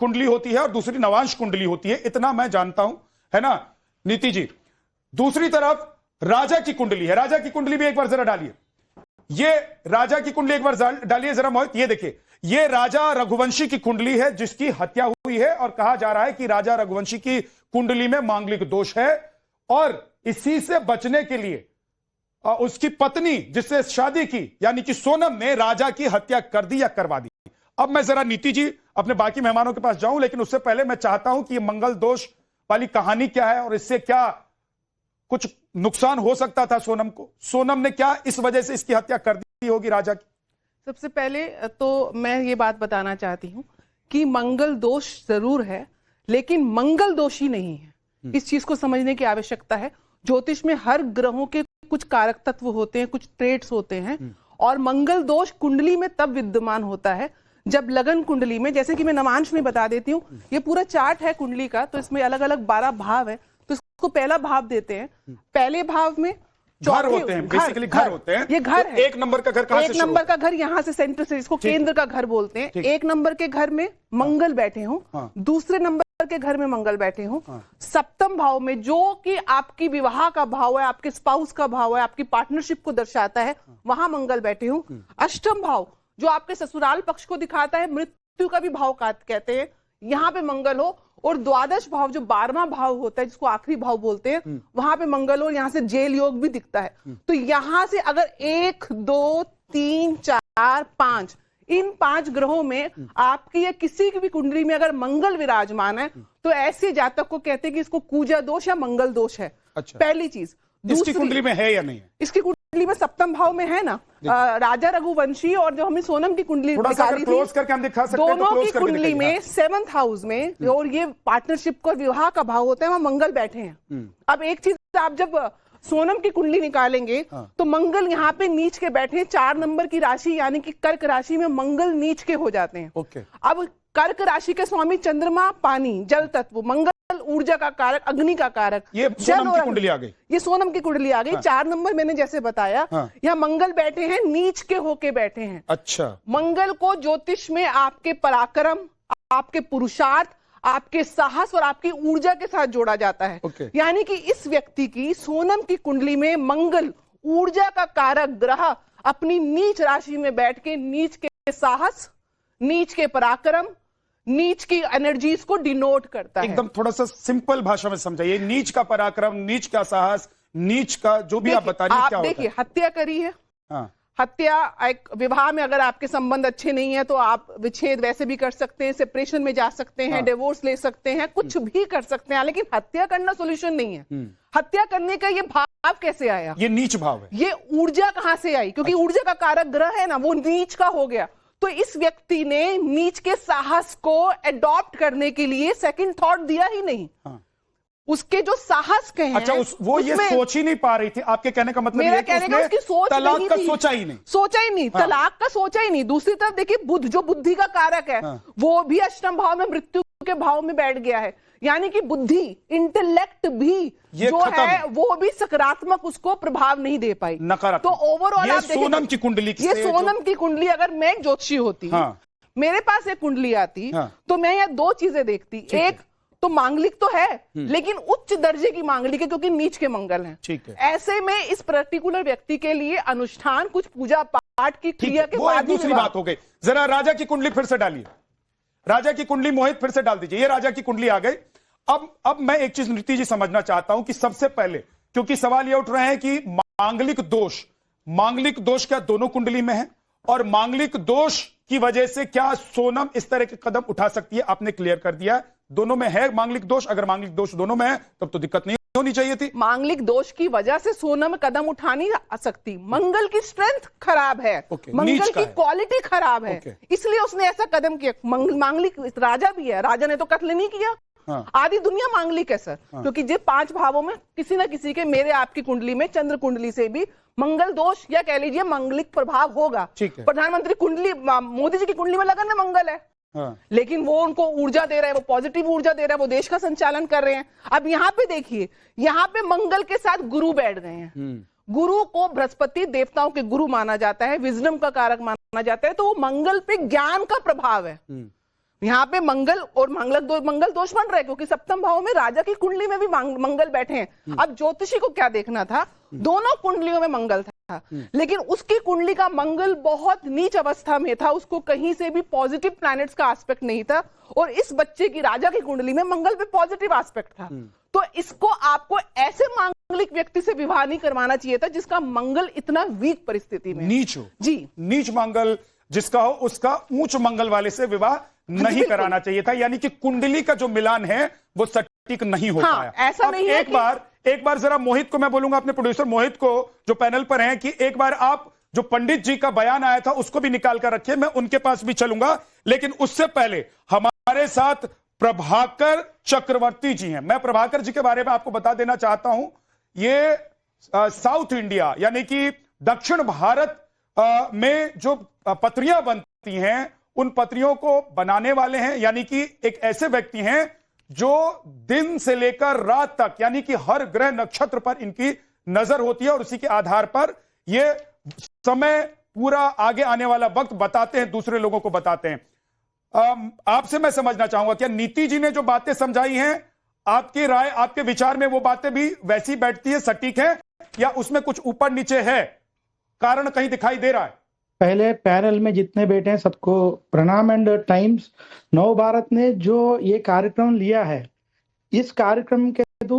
कुंडली होती है और दूसरी नवांश कुंडली होती है, इतना मैं जानता हूं, है ना नीति जी। दूसरी तरफ राजा की कुंडली है, राजा की कुंडली भी एक बार जरा डालिए, ये राजा की कुंडली एक बार डालिए जरा मोहित। ये देखिए, ये राजा रघुवंशी की कुंडली है जिसकी हत्या हुई है और कहा जा रहा है कि राजा रघुवंशी की कुंडली में मांगलिक दोष है और इसी से बचने के लिए उसकी पत्नी जिससे शादी की यानी कि सोनम ने राजा की हत्या कर दी या करवा दी। अब मैं जरा नीति जी अपने बाकी मेहमानों के पास जाऊं, लेकिन उससे पहले मैं चाहता हूं कि ये मंगल दोष वाली कहानी क्या है और इससे क्या कुछ नुकसान हो सकता था सोनम को, सोनम ने क्या इस वजह से इसकी हत्या कर दी होगी राजा की। सबसे पहले तो मैं ये बात बताना चाहती हूँ कि मंगल दोष जरूर है लेकिन मंगल दोषी नहीं है। इस चीज को समझने की आवश्यकता है। ज्योतिष में हर ग्रहों के कुछ कारक तत्व होते हैं, कुछ ट्रेट्स होते हैं और मंगल दोष कुंडली में तब विद्यमान होता है जब लगन कुंडली में, जैसे कि मैं नवांश में बता देती हूँ, ये पूरा चार्ट है कुंडली का, तो इसमें अलग अलग 12 भाव है, तो इसको पहला भाव देते हैं। पहले भाव में घर होते हैं, बेसिकली घर होते हैं। ये घर तो है। एक नंबर का घर कहां से एक नंबर का घर यहाँ से सेंटर से, इसको केंद्र का घर बोलते हैं। एक नंबर के घर में मंगल बैठे हों, दूसरे नंबर के घर में मंगल बैठे हों, सप्तम भाव में जो कि आपकी विवाह का भाव है, आपके स्पाउस का भाव है, आपकी पार्टनरशिप को दर्शाता है, वहां मंगल बैठे हों। अष्टम भाव जो आपके ससुराल पक्ष को दिखाता है, मृत्यु का भी भाव कहते हैं, यहाँ पे मंगल हो। और द्वादश भाव जो 12वां भाव होता है जिसको आखिरी भाव बोलते हैं, वहां पे मंगल हो, यहाँ से जेल योग भी दिखता है। तो यहां से अगर 1 2 3 4 5 इन 5 ग्रहों में आपकी या किसी की भी कुंडली में अगर मंगल विराजमान है तो ऐसे जातक को कहते हैं कि इसको कूजा दोष या मंगल दोष है। अच्छा। पहली चीज। इसकी कुंडली में है या नहीं है? इसकी कुंडली में सप्तम भाव में है ना, राजा रघुवंशी और जो हमें सोनम की कुंडली निकाली थी, क्लोज करके हम दिखा सकते हैं, दोनों की कुंडली में 7th हाउस में और ये पार्टनरशिप का विवाह का भाव होता है, वहां मंगल बैठे हैं। अब एक चीज, आप जब सोनम की कुंडली निकालेंगे तो मंगल यहाँ पे नीच के बैठे हैं। 4 नंबर की राशि यानी कि कर्क राशि में मंगल नीच के हो जाते हैं। अब कर्क राशि के स्वामी चंद्रमा पानी जल तत्व, मंगल ऊर्जा का कारक, अग्नि का कारक, ये सोनम की कुंडली आ गई। ये सोनम की कुंडली आ गई। 4 नंबर मैंने जैसे बताया, यहाँ मंगल बैठे हैं, नीच के होके बैठे हैं। अच्छा। मंगल को ज्योतिष में आपके पराक्रम, आपके पुरुषार्थ, आपके साहस और आपकी ऊर्जा के साथ जोड़ा जाता है। यानी कि इस व्यक्ति की सोनम की कुंडली में मंगल ऊर्जा का कारक ग्रह अपनी नीच राशि में बैठ के नीच के साहस, नीच के पराक्रम, नीच की एनर्जीज को डिनोट करता है। एकदम थोड़ा सा सिंपल भाषा में समझाइए, नीच का पराक्रम, नीच का साहस, नीच का जो भी आप बता रही हैं क्या होता है? देखिए, हत्या करी है। हत्या, एक विवाह में अगर आपके संबंध अच्छे नहीं है तो आप विच्छेद वैसे भी कर सकते हैं, सेपरेशन में जा सकते हैं, डिवोर्स ले सकते हैं, कुछ भी कर सकते हैं, लेकिन हत्या करना सोल्यूशन नहीं है। हत्या करने का ये भाव कैसे आया? ये नीच भाव है। ये ऊर्जा कहां से आई? क्योंकि ऊर्जा का कारक ग्रह है ना, वो नीच का हो गया। तो इस व्यक्ति ने नीच के साहस को अडॉप्ट करने के लिए सेकंड थॉट दिया ही नहीं। उसके जो साहस के हैं, अच्छा, वो ये सोच ही नहीं पा रही थी। आपके कहने का मतलब मेरा कहने का उसकी सोच तलाक का सोचा ही नहीं, तलाक का सोचा ही नहीं। दूसरी तरफ देखिए, बुध जो बुद्धि का कारक है, वो भी अष्टम भाव में मृत्यु के भाव में बैठ गया है। यानी कि बुद्धि, इंटेलेक्ट भी जो है वो भी सकारात्मक उसको प्रभाव नहीं दे पाई। तो ओवरऑल आप देखिए, सोनम की कुंडली, ये सोनम की कुंडली, अगर मैं एक ज्योतिषी होती, मेरे पास एक कुंडली आती, तो मैं यहाँ 2 चीजें देखती। एक तो मांगलिक तो है लेकिन उच्च दर्जे की मांगलिक है क्योंकि नीच के मंगल हैं। ठीक है। ऐसे में इस पर्टिकुलर व्यक्ति के लिए अनुष्ठान, कुछ पूजा पाठ की क्रिया के बाद दूसरी बात हो गई। जरा राजा की कुंडली फिर से डालिए, राजा की कुंडली मोहित फिर से डाल दीजिए। ये राजा की कुंडली आ गई। अब मैं एक चीज नीति जी समझना चाहता हूं कि सबसे पहले, क्योंकि सवाल ये उठ रहे हैं कि मांगलिक दोष क्या दोनों कुंडली में है, और मांगलिक दोष की वजह से क्या सोनम इस तरह के कदम उठा सकती है? आपने क्लियर कर दिया, दोनों में है मांगलिक दोष। अगर मांगलिक दोष दोनों में है तब तो दिक्कत नहीं होनी चाहिए थी। मांगलिक दोष की वजह से सोनम कदम उठा नहीं सकती। मंगल की स्ट्रेंथ खराब है, मंगल की क्वालिटी खराब है, इसलिए उसने ऐसा कदम किया। मांगलिक राजा भी है, राजा ने तो कत्ल नहीं किया। आधी दुनिया मांगलिक है सर, क्योंकि जो 5 भावों में किसी ना किसी के, मेरे आपकी कुंडली में, चंद्र कुंडली से भी मंगल दोष या कह लीजिए मांगलिक प्रभाव होगा। प्रधानमंत्री कुंडली, मोदी जी की कुंडली में लगन में मंगल है, लेकिन वो उनको ऊर्जा दे रहा है, वो पॉजिटिव ऊर्जा दे रहा है, वो देश का संचालन कर रहे हैं। अब यहाँ पे देखिए, यहाँ पे मंगल के साथ गुरु बैठ गए हैं। गुरु को बृहस्पति देवताओं के गुरु माना जाता है, विजडम का कारक माना जाता है, तो वो मंगल पे ज्ञान का प्रभाव है। यहाँ पे मंगल और मंगल दोष बन रहे हैं, क्योंकि सप्तम भाव में राजा की कुंडली में भी मंगल बैठे हैं। अब ज्योतिषी को क्या देखना था, दोनों कुंडलियों में मंगल था, लेकिन उसकी कुंडली का मंगल बहुत नीच अवस्था में था, उसको कहीं से भी पॉजिटिव प्लैनेट्स का एस्पेक्ट नहीं था, और इस बच्चे की राजा की कुंडली में मंगल पे पॉजिटिव एस्पेक्ट था। तो इसको आपको ऐसे मांगलिक व्यक्ति से विवाह नहीं करवाना चाहिए था जिसका मंगल इतना वीक परिस्थिति में, नीच हो जी, नीच मंगल जिसका हो, उसका ऊंच मंगल वाले से विवाह नहीं कराना चाहिए था। यानी कि कुंडली का जो मिलान है वो सटीक नहीं हो पाया। ऐसा नहीं है एक बार जरा मोहित को मैं बोलूंगा, अपने प्रोड्यूसर मोहित को जो पैनल पर हैं, कि एक बार आप जो पंडित जी का बयान आया था उसको भी निकाल कर रखिए, मैं उनके पास भी चलूंगा। लेकिन उससे पहले हमारे साथ प्रभाकर चक्रवर्ती जी हैं। मैं प्रभाकर जी के बारे में आपको बता देना चाहता हूं, ये साउथ इंडिया यानी कि दक्षिण भारत में जो पत्रियां बनती हैं उन पत्रियों को बनाने वाले हैं। यानी कि एक ऐसे व्यक्ति हैं जो दिन से लेकर रात तक यानी कि हर ग्रह नक्षत्र पर इनकी नजर होती है और उसी के आधार पर ये समय पूरा आगे आने वाला वक्त बताते हैं, दूसरे लोगों को बताते हैं। आपसे मैं समझना चाहूंगा, क्या नीति जी ने जो बातें समझाई हैं, आपकी राय, आपके विचार में वो बातें भी वैसी बैठती है, सटीक है, या उसमें कुछ ऊपर नीचे है, कारण कहीं दिखाई दे रहा है? पहले पैनल में जितने बैठे हैं सबको प्रणाम। एंड टाइम्स नव भारत ने जो ये कार्यक्रम लिया है, इस कार्यक्रम के तो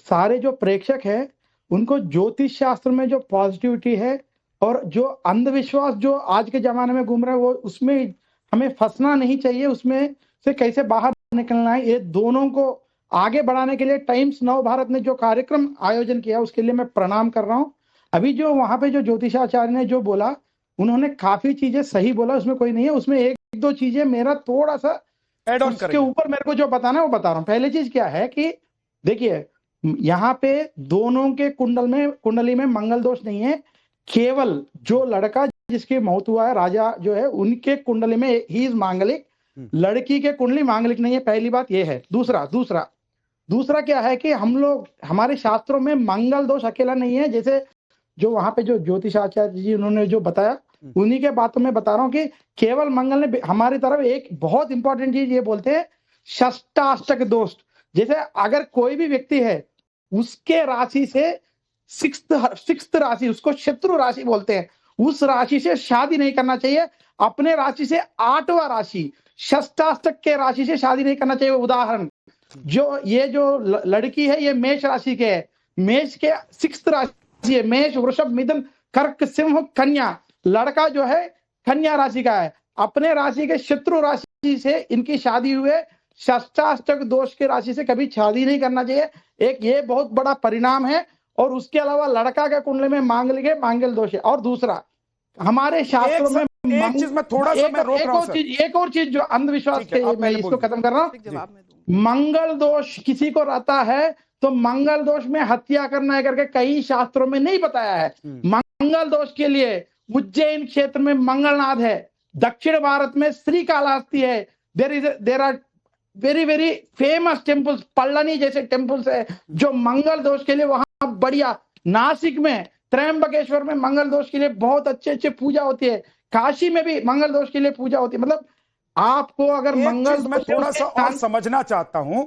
सारे जो प्रेक्षक है उनको ज्योतिष शास्त्र में जो पॉजिटिविटी है और जो अंधविश्वास जो आज के जमाने में घूम रहा है वो उसमें हमें फंसना नहीं चाहिए, उसमें से कैसे बाहर निकलना है, ये दोनों को आगे बढ़ाने के लिए टाइम्स नव भारत ने जो कार्यक्रम आयोजन किया उसके लिए मैं प्रणाम कर रहा हूँ। अभी जो वहां पे जो ज्योतिषाचार्य ने जो बोला उन्होंने काफी चीजें सही बोला, उसमें कोई नहीं है। उसमें एक दो चीजें मेरा थोड़ा सा एड ऑन उसके ऊपर मेरे को जो बताना है वो बता रहा हूँ। पहली चीज क्या है कि देखिए यहाँ पे दोनों के कुंडली में मंगल दोष नहीं है, केवल जो लड़का जिसकी मौत हुआ है राजा जो है उनके कुंडली में ही इज मांगलिक, लड़की के कुंडली मांगलिक नहीं है। पहली बात ये है। दूसरा क्या है कि हम लोग हमारे शास्त्रों में मंगल दोष अकेला नहीं है, जैसे जो वहां पे जो ज्योतिषाचार्य जी उन्होंने जो बताया उन्हीं के बातों में बता रहा हूँ कि केवल मंगल ने हमारी तरफ एक बहुत इंपॉर्टेंट चीज ये बोलते हैं षष्टाष्टक दोष। जैसे अगर कोई भी व्यक्ति है उसके राशि से सिक्स्थ राशि, उसको शत्रु राशि बोलते हैं, उस राशि से शादी नहीं करना चाहिए। अपने राशि से 8वां राशि षष्टाष्टक के राशि से शादी नहीं करना चाहिए। उदाहरण जो ये जो लड़की है ये मेष राशि के है, मेष के 6th राशि है, मेष वृषभ मिथुन कर्क सिंह कन्या, लड़का जो है कन्या राशि का है, अपने राशि के शत्रु राशि से इनकी शादी हुए, षष्टाष्टक दोष के राशि से कभी शादी नहीं करना चाहिए। एक ये बहुत बड़ा परिणाम है। और उसके अलावा लड़का के कुंडली में मांगलिक है, मांगल दोष है। और दूसरा हमारे शास्त्रों में एक चीज मैं थोड़ा सा मैं रोक रहा हूं, एक और चीज जो अंधविश्वास के मैं इसको खत्म कर रहा हूँ। मंगल दोष किसी को रहता है तो मंगल दोष में हत्या करना है करके कई शास्त्रों में नहीं बताया है। मंगल दोष के लिए उज्जैन क्षेत्र में मंगलनाथ है, दक्षिण भारत में श्रीकालाहस्ती है, there are very very famous temples, Palani जैसे टेम्पल्स है जो मंगल दोष के लिए वहां बढ़िया। नासिक में त्रयंबकेश्वर में मंगल दोष के लिए बहुत अच्छे पूजा होती है, काशी में भी मंगल दोष के लिए पूजा होती है। मतलब आपको अगर मंगल मैं थोड़ा सा और समझना चाहता हूं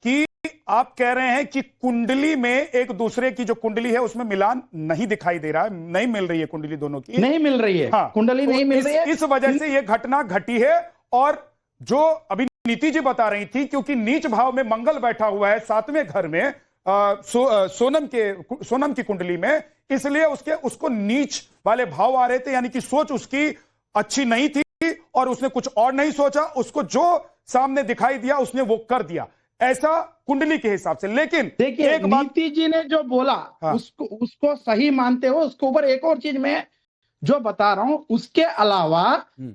कि आप कह रहे हैं कि कुंडली में एक दूसरे की जो कुंडली है उसमें मिलान नहीं दिखाई दे रहा है, नहीं मिल रही है कुंडली दोनों की, नहीं मिल रही है। हाँ, कुंडली नहीं मिल रही है, इस वजह से यह घटना घटी है। और जो अभी नीति जी बता रही थी, क्योंकि नीच भाव में मंगल बैठा हुआ है 7वें घर में सोनम की कुंडली में, इसलिए उसको नीच वाले भाव आ रहे थे, यानी कि सोच उसकी अच्छी नहीं थी और उसने कुछ और नहीं सोचा, उसको जो सामने दिखाई दिया उसने वो कर दिया, ऐसा कुंडली के हिसाब से। लेकिन देखिए एक नीति जी ने जो बोला हाँ। उसको सही मानते हो। उसके ऊपर एक और चीज मैं जो बता रहा हूं, उसके अलावा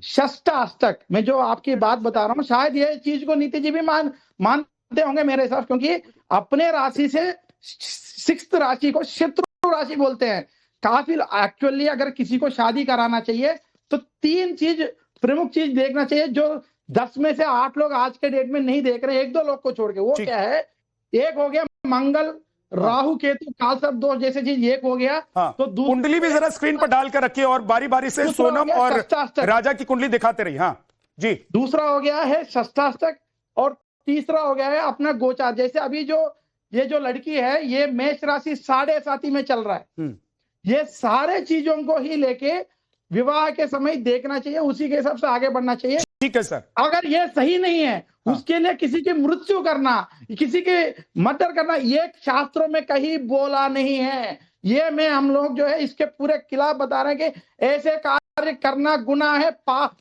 षष्टाष्टक में जो आपकी बात बता रहा हूं, शायद ये चीज को नीति जी भी मानते होंगे मेरे हिसाब से, क्योंकि अपने राशि से 6th राशि को शत्रु राशि बोलते हैं। काफी एक्चुअली अगर किसी को शादी कराना चाहिए तो 3 चीज प्रमुख चीज देखना चाहिए जो 10 में से 8 लोग आज के डेट में नहीं देख रहे, 1-2 लोग को छोड़ के। वो क्या है? एक हो गया मंगल राहु केतु कालसर्प दोष जैसे चीज, एक हो गया। हाँ। तो कुंडली भी जरा स्क्रीन पर डाल कर रखिए और बारी बारी से सोनम और राजा की कुंडली दिखाते रहिए। हाँ जी दूसरा हो गया है षष्ठाष्टक, और तीसरा हो गया है अपना गोचार। जैसे अभी ये जो लड़की है, ये मेष राशि 7.5 में चल रहा है। ये सारे चीजों को ही लेके विवाह के समय देखना चाहिए, उसी के हिसाब से आगे बढ़ना चाहिए। ठीक है सर। अगर ये सही नहीं है, उसके लिए किसी की मृत्यु करना, किसी के मर्डर करना, ये शास्त्रों में कहीं बोला नहीं है। ये में हम लोग जो है इसके पूरे खिलाफ बता रहे हैं कि ऐसे कार्य करना गुनाह है, पाप